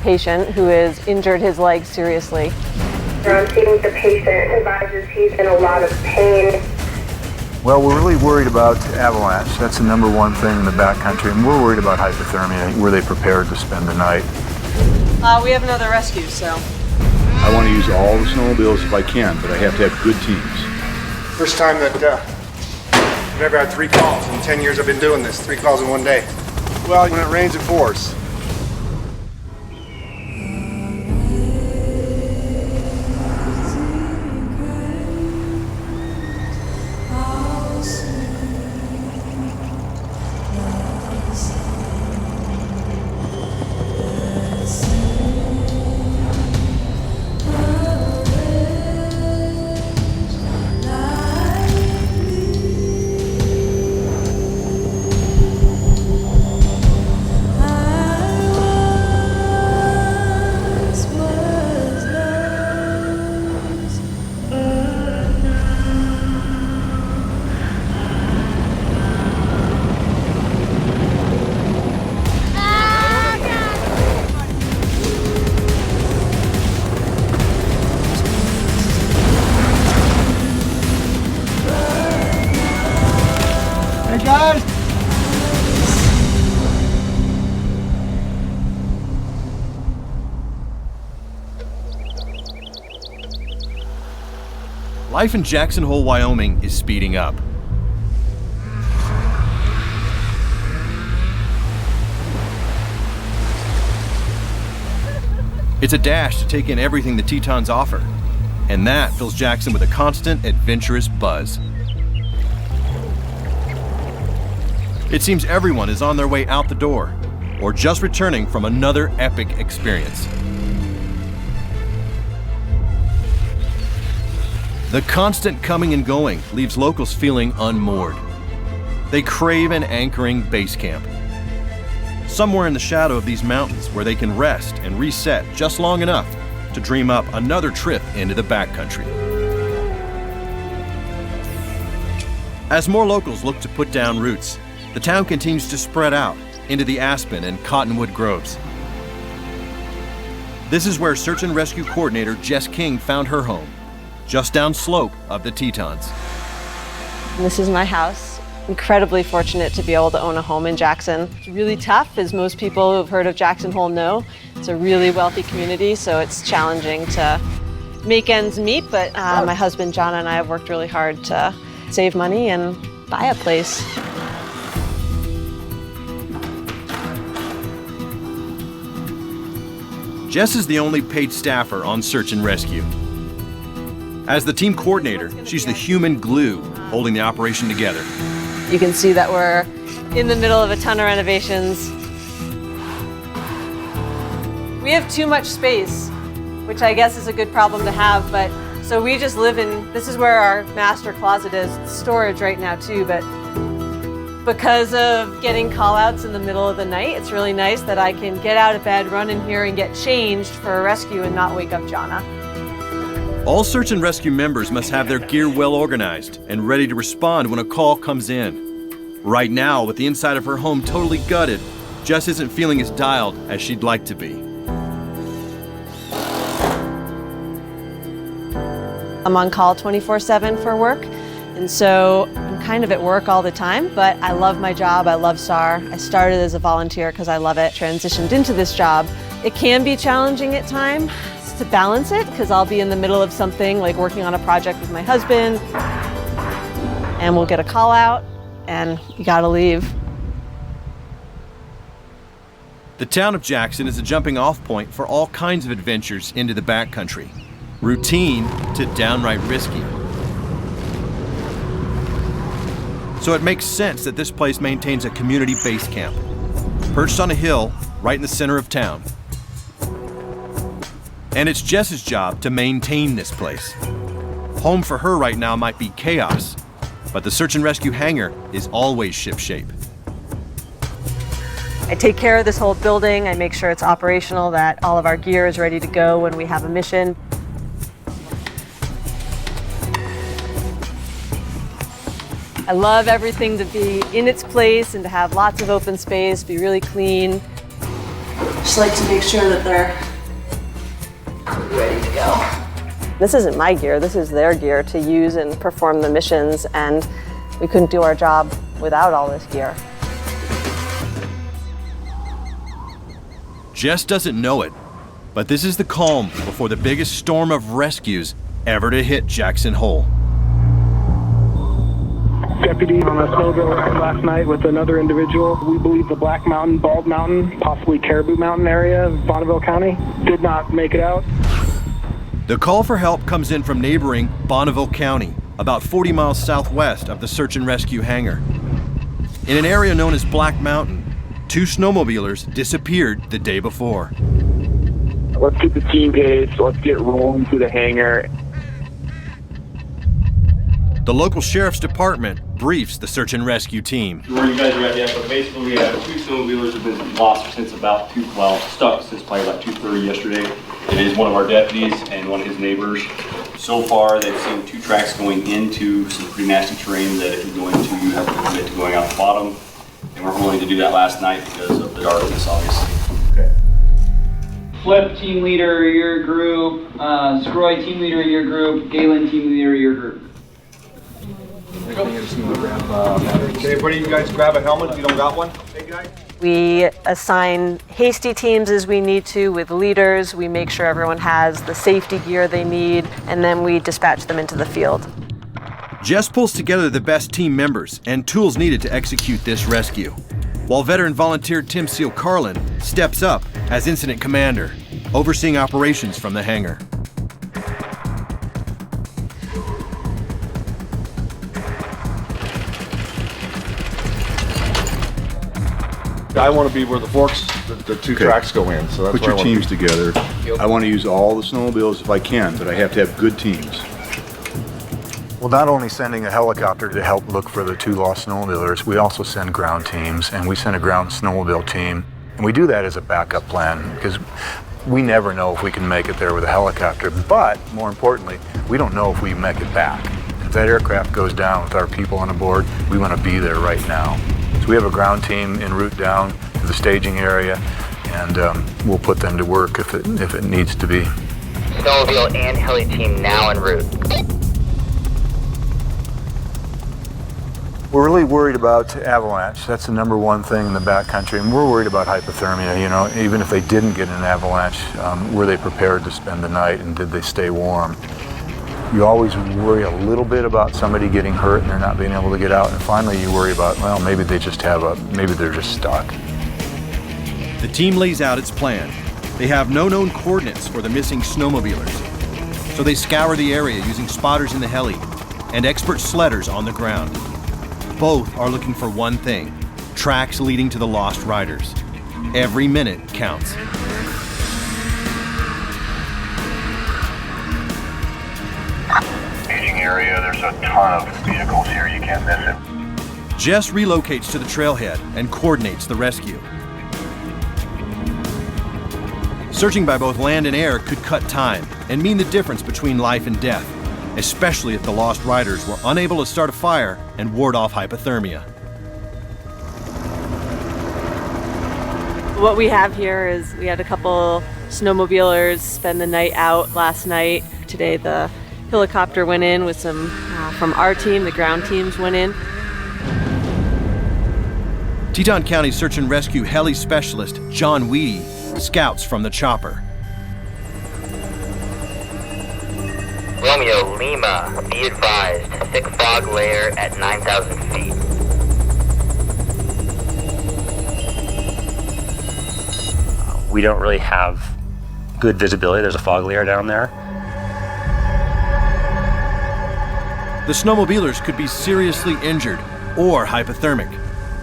patient who has injured his leg seriously. I'm seeing the patient advises he's in a lot of pain. Well, we're really worried about avalanche. That's the number one thing in the backcountry, and we're worried about hypothermia. Were they prepared to spend the night? We have another rescue, so. I want to use all the snowmobiles if I can, but I have to have good teams. First time that I've ever had 3 calls in 10 years I've been doing this. 3 calls in one day. Well, when it rains, it pours. Life in Jackson Hole, Wyoming is speeding up. It's a dash to take in everything the Tetons offer, and that fills Jackson with a constant, adventurous buzz. It seems everyone is on their way out the door, or just returning from another epic experience. The constant coming and going leaves locals feeling unmoored. They crave an anchoring base camp. Somewhere in the shadow of these mountains where they can rest and reset just long enough to dream up another trip into the backcountry. As more locals look to put down roots, the town continues to spread out into the aspen and cottonwood groves. This is where Search and Rescue Coordinator Jess King found her home, just downslope of the Tetons. This is my house. Incredibly fortunate to be able to own a home in Jackson. It's really tough, as most people who've heard of Jackson Hole know. It's a really wealthy community, so it's challenging to make ends meet, but my husband John and I have worked really hard to save money and buy a place. Jess is the only paid staffer on Search and Rescue. As the team coordinator, she's the human glue holding the operation together. You can see that we're in the middle of a ton of renovations. We have too much space, which I guess is a good problem to have, but so we just live in, this is where our master closet is. It's storage right now too, but because of getting call-outs in the middle of the night, it's really nice that I can get out of bed, run in here and get changed for a rescue and not wake up Jonna. All Search and Rescue members must have their gear well organized and ready to respond when a call comes in. Right now, with the inside of her home totally gutted, Jess isn't feeling as dialed as she'd like to be. I'm on call 24/7 for work, and so I'm kind of at work all the time, but I love my job, I love SAR. I started as a volunteer because I love it, transitioned into this job. It can be challenging at times to balance it, because I'll be in the middle of something like working on a project with my husband, and we'll get a call out, and you gotta leave. The town of Jackson is a jumping off point for all kinds of adventures into the backcountry, routine to downright risky. So it makes sense that this place maintains a community base camp, perched on a hill right in the center of town. And it's Jess's job to maintain this place. Home for her right now might be chaos, but the Search and Rescue hangar is always shipshape. I take care of this whole building. I make sure it's operational, that all of our gear is ready to go when we have a mission. I love everything to be in its place and to have lots of open space, be really clean. Just like to make sure that they're ready to go. This isn't my gear, this is their gear to use and perform the missions, and we couldn't do our job without all this gear. Jess doesn't know it, but this is the calm before the biggest storm of rescues ever to hit Jackson Hole. Deputy on a snowmobile ride last night with another individual. We believe the Black Mountain, Bald Mountain, possibly Caribou Mountain area of Bonneville County did not make it out. The call for help comes in from neighboring Bonneville County, about 40 miles southwest of the search and rescue hangar. In an area known as Black Mountain, 2 snowmobilers disappeared the day before. Let's keep the team engaged. Let's get rolling through the hangar. The local sheriff's department briefs the search and rescue team. Where you guys are at, yeah, but basically we have 2 snowmobilers have been lost since about stuck since probably about 2:30 yesterday. It is one of our deputies and one of his neighbors. So far, they've seen 2 tracks going into some pretty nasty terrain that if you're going to, you have to commit to going out the bottom. And we're willing to do that last night because of the darkness, obviously. Okay. Flip, team leader, your group. Scroy, team leader, your group. Galen, team leader, your group. Okay, everybody, you guys grab a helmet if you don't got one. Hey, guys. We assign hasty teams as we need to with leaders. We make sure everyone has the safety gear they need, and then we dispatch them into the field. Jess pulls together the best team members and tools needed to execute this rescue, while veteran volunteer Tim Seal Carlin steps up as incident commander, overseeing operations from the hangar. I want to be where the forks, the 2 tracks go in. So that's Put your teams together. I want to use all the snowmobiles if I can, but I have to have good teams. Well, not only sending a helicopter to help look for the 2 lost snowmobilers, we also send ground teams, and we send a ground snowmobile team. And we do that as a backup plan because we never know if we can make it there with a helicopter. But more importantly, we don't know if we make it back. If that aircraft goes down with our people on board, we want to be there right now. So we have a ground team en route down to the staging area, and we'll put them to work if it needs to be. Snowmobile and heli team now en route. We're really worried about avalanche. That's the number one thing in the backcountry, and we're worried about hypothermia. You know, even if they didn't get an avalanche, were they prepared to spend the night, and did they stay warm? You always worry a little bit about somebody getting hurt and they're not being able to get out, and finally you worry about, well, maybe they just maybe they're just stuck. The team lays out its plan. They have no known coordinates for the missing snowmobilers, so they scour the area using spotters in the heli and expert sledders on the ground. Both are looking for one thing: tracks leading to the lost riders. Every minute counts. Staging area, there's a ton of vehicles here, you can't miss it. Jess relocates to the trailhead and coordinates the rescue. Searching by both land and air could cut time and mean the difference between life and death, especially if the lost riders were unable to start a fire and ward off hypothermia. What we have here is we had a couple snowmobilers spend the night out last night. Today the helicopter went in with some from our team, the ground teams went in. Teton County Search and Rescue heli specialist John Weedy scouts from the chopper. Romeo Lima, be advised, thick fog layer at 9,000 feet. We don't really have good visibility. There's a fog layer down there. The snowmobilers could be seriously injured or hypothermic,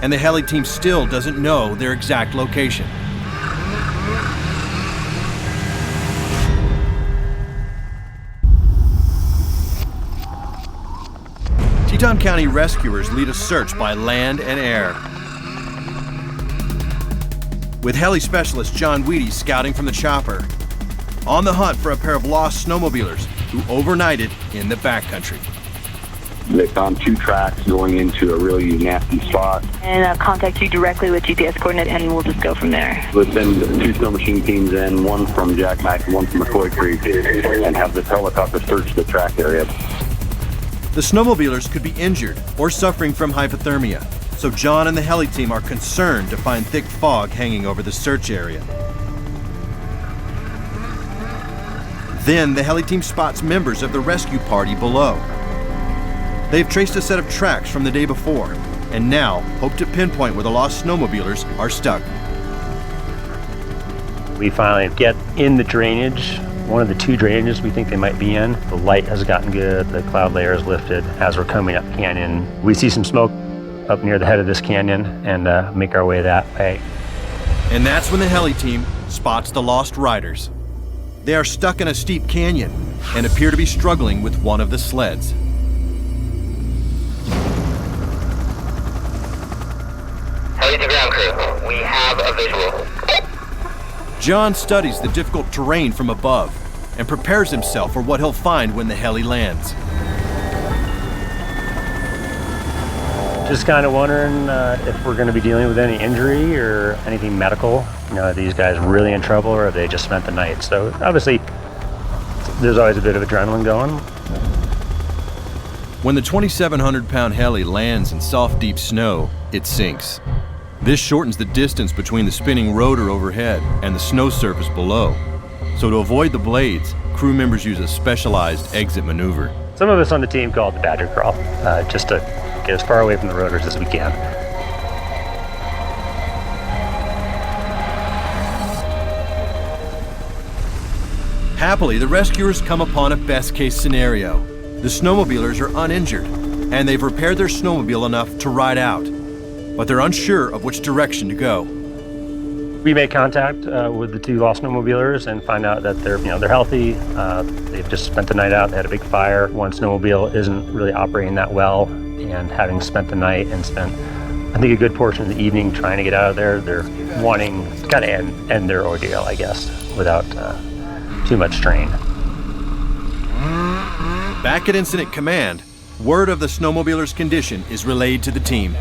and the heli team still doesn't know their exact location. Teton County rescuers lead a search by land and air, with heli specialist John Weedy scouting from the chopper, on the hunt for a pair of lost snowmobilers who overnighted in the backcountry. They found 2 tracks going into a really nasty spot. And contact you directly with GPS coordinate, and we'll just go from there. We'll send 2 snow machine teams in, one from Jackknife and one from McCoy Creek, and have this helicopter search the track area. The snowmobilers could be injured or suffering from hypothermia, so John and the heli team are concerned to find thick fog hanging over the search area. Then the heli team spots members of the rescue party below. They've traced a set of tracks from the day before, and now hope to pinpoint where the lost snowmobilers are stuck. We finally get in the drainage, one of the 2 drainages we think they might be in. The light has gotten good, the cloud layer is lifted. As we're coming up canyon, we see some smoke up near the head of this canyon and make our way that way. And that's when the heli team spots the lost riders. They are stuck in a steep canyon and appear to be struggling with one of the sleds. Heli to ground crew, we have a visual. John studies the difficult terrain from above and prepares himself for what he'll find when the heli lands. Just kind of wondering if we're going to be dealing with any injury or anything medical. You know, are these guys really in trouble, or have they just spent the night? So obviously, there's always a bit of adrenaline going. When the 2,700-pound heli lands in soft, deep snow, it sinks. This shortens the distance between the spinning rotor overhead and the snow surface below. So to avoid the blades, crew members use a specialized exit maneuver. Some of us on the team call it the badger crawl, just to get as far away from the rotors as we can. Happily, the rescuers come upon a best-case scenario. The snowmobilers are uninjured, and they've repaired their snowmobile enough to ride out. But they're unsure of which direction to go. We make contact with the 2 lost snowmobilers and find out that they're healthy. They've just spent the night out. They had a big fire. One snowmobile isn't really operating that well, and having spent the night and spent, I think, a good portion of the evening trying to get out of there, they're wanting to kind of end their ordeal, I guess, without too much strain. Back at Incident Command, word of the snowmobiler's condition is relayed to the team.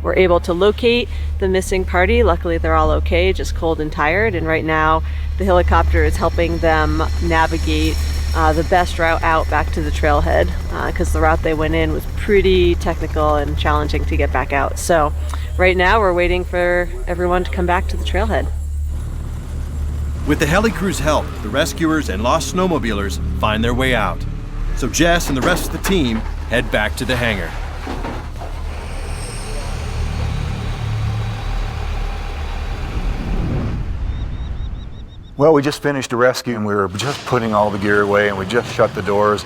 We're able to locate the missing party. Luckily, they're all okay, just cold and tired. And right now, the helicopter is helping them navigate the best route out back to the trailhead, because the route they went in was pretty technical and challenging to get back out. So right now, we're waiting for everyone to come back to the trailhead. With the heli crew's help, the rescuers and lost snowmobilers find their way out. So Jess and the rest of the team head back to the hangar. Well, we just finished a rescue and we were just putting all the gear away, and we just shut the doors,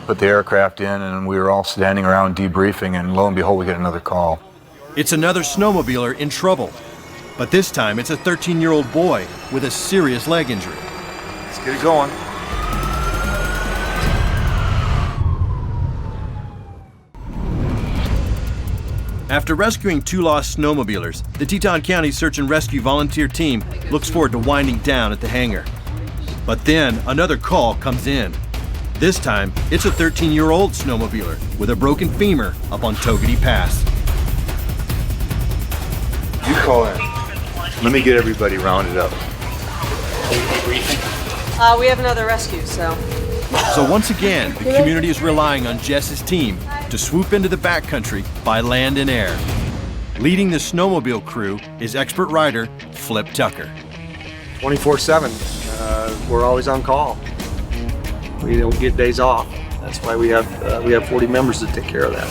put the aircraft in, and we were all standing around debriefing, and lo and behold, we get another call. It's another snowmobiler in trouble, but this time it's a 13-year-old boy with a serious leg injury. Let's get it going. After rescuing 2 lost snowmobilers, the Teton County Search and Rescue volunteer team looks forward to winding down at the hangar. But then another call comes in. This time, it's a 13-year-old snowmobiler with a broken femur up on Togety Pass. You call in. Let me get everybody rounded up. We have another rescue, so. So once again, the community is relying on Jess's team to swoop into the backcountry by land and air. Leading the snowmobile crew is expert rider Flip Tucker. 24/7. We're always on call. We don't get days off. That's why we have 40 members to take care of that.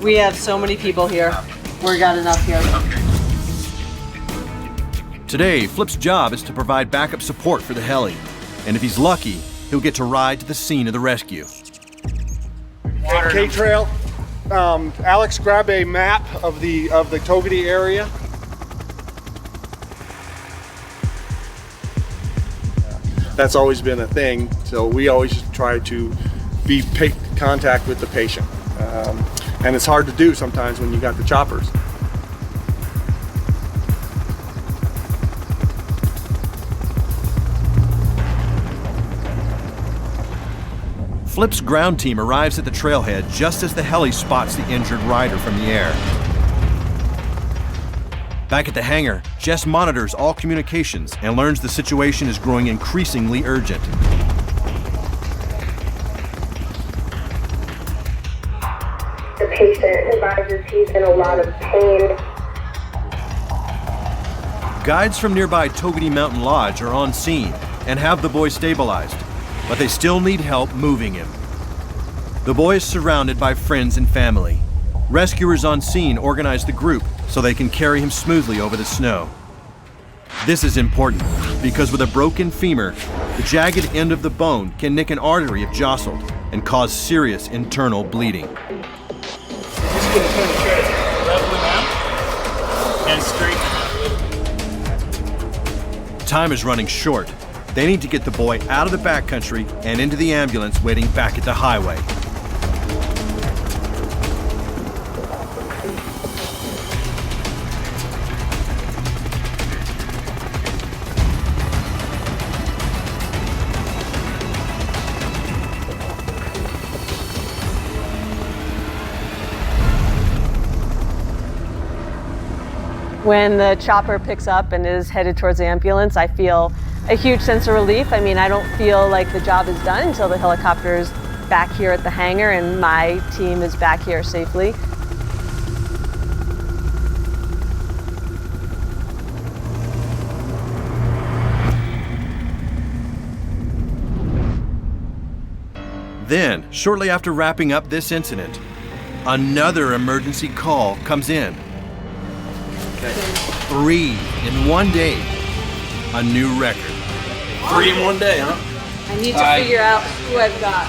We have so many people here. We got enough here. Today, Flip's job is to provide backup support for the heli. And if he's lucky, he'll get to ride to the scene of the rescue. K-Trail. Alex, grab a map of the Togety area. That's always been a thing, so we always try to be contact with the patient. And it's hard to do sometimes when you got the choppers. Flip's ground team arrives at the trailhead just as the heli spots the injured rider from the air. Back at the hangar, Jess monitors all communications and learns the situation is growing increasingly urgent. The patient advises he's in a lot of pain. Guides from nearby Togety Mountain Lodge are on scene and have the boy stabilized, but they still need help moving him. The boy is surrounded by friends and family. Rescuers on scene organize the group so they can carry him smoothly over the snow. This is important because with a broken femur, the jagged end of the bone can nick an artery if jostled and cause serious internal bleeding. Just gonna turn straight. Level him out and straight. Time is running short. They need to get the boy out of the backcountry and into the ambulance waiting back at the highway. When the chopper picks up and is headed towards the ambulance, I feel a huge sense of relief. I mean, I don't feel like the job is done until the helicopter's back here at the hangar and my team is back here safely. Then, shortly after wrapping up this incident, another emergency call comes in. 3 in one day, a new record. 3 in one day, huh? I need to figure out who I've got.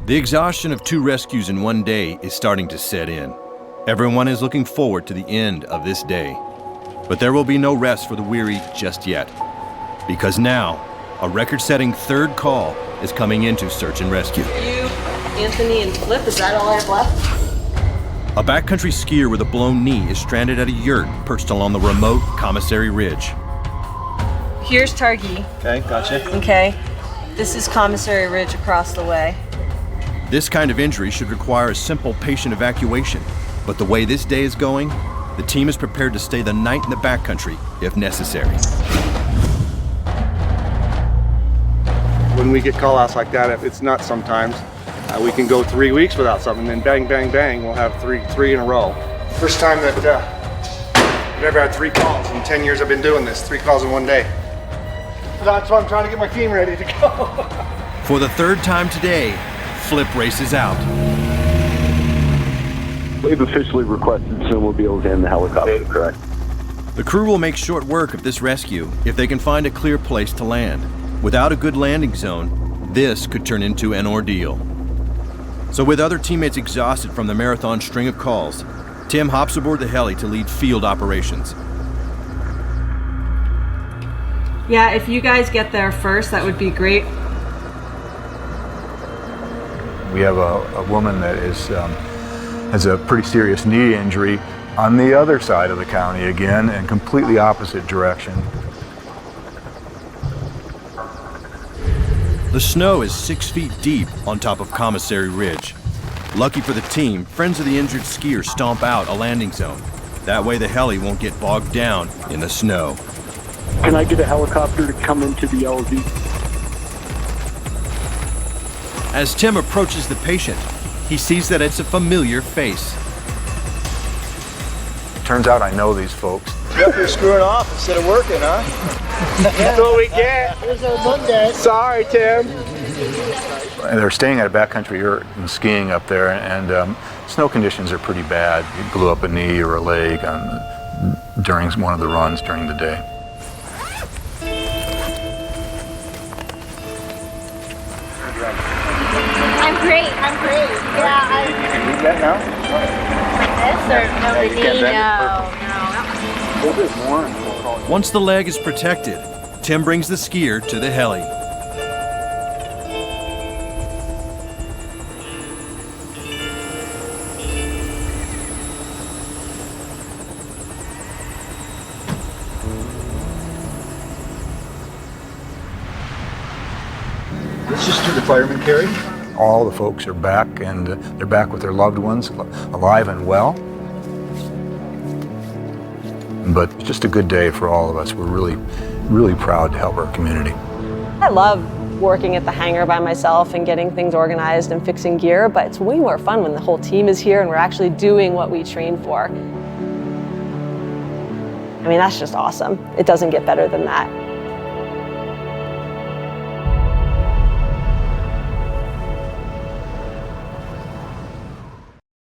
The exhaustion of 2 rescues in one day is starting to set in. Everyone is looking forward to the end of this day. But there will be no rest for the weary just yet. Because now, a record-setting 3rd call is coming into search and rescue. You, Anthony, and Flip, is that all I have left? A backcountry skier with a blown knee is stranded at a yurt perched along the remote Commissary Ridge. Here's Targhee. Okay, gotcha. Okay, this is Commissary Ridge across the way. This kind of injury should require a simple patient evacuation. But the way this day is going, the team is prepared to stay the night in the backcountry if necessary. When we get call-outs like that, if it's not sometimes, we can go 3 weeks without something, and then bang, bang, bang, we'll have three in a row. First time that I've ever had 3 calls. In 10 years I've been doing this, 3 calls in one day. That's why I'm trying to get my team ready to go. For the 3rd time today, Flip races out. We've officially requested snowmobiles and the helicopter, correct? The crew will make short work of this rescue if they can find a clear place to land. Without a good landing zone, this could turn into an ordeal. So with other teammates exhausted from the marathon string of calls, Tim hops aboard the heli to lead field operations. Yeah, if you guys get there first, that would be great. We have a woman that has a pretty serious knee injury on the other side of the county again, in completely opposite direction. The snow is 6 feet deep on top of Commissary Ridge. Lucky for the team, friends of the injured skier stomp out a landing zone. That way the heli won't get bogged down in the snow. Can I get a helicopter to come into the LZ? As Tim approaches the patient, he sees that it's a familiar face. Turns out I know these folks. Yep, you're screwing off instead of working, huh? That's what we get. Here's our Monday. Sorry, Tim. They're staying at a backcountry yurt and skiing up there, and snow conditions are pretty bad. You blew up a knee or a leg during one of the runs during the day. I'm great. Yeah, You can move that now? Like this or no, the knee? No. Once the leg is protected, Tim brings the skier to the heli. This is to the firemen carry. All the folks are back, and they're back with their loved ones, alive and well. But it's just a good day for all of us. We're really, really proud to help our community. I love working at the hangar by myself and getting things organized and fixing gear, but it's way more fun when the whole team is here and we're actually doing what we train for. I mean, that's just awesome. It doesn't get better than that.